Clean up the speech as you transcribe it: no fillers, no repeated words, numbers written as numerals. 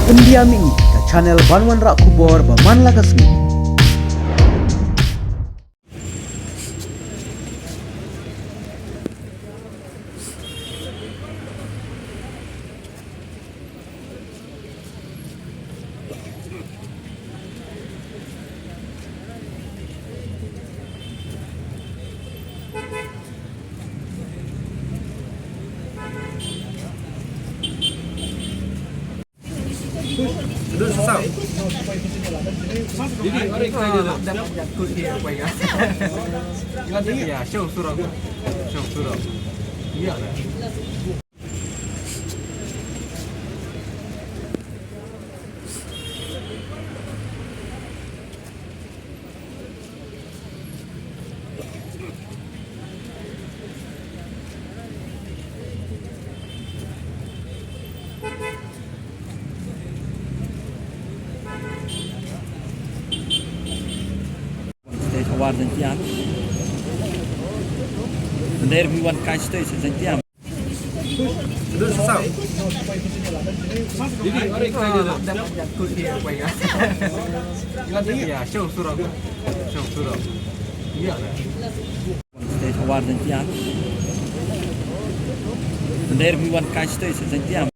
Pendiam ini ke channel Banwan Rak Kubor Baman Lagasmi. Duduk susah. Jadi orang kaya dapat jatuh dia apa ya? Gimana dia? Show surau. Show surau. Iya. War dân tiam, đây là one cái stage dân tiam. Duduk susah. Jadi orang kaya dapat jatuh dia apa ya? Gimana dia? Show surau. Show surau. Iya. Stage war dân tiam, đây là one cái stage dân tiam.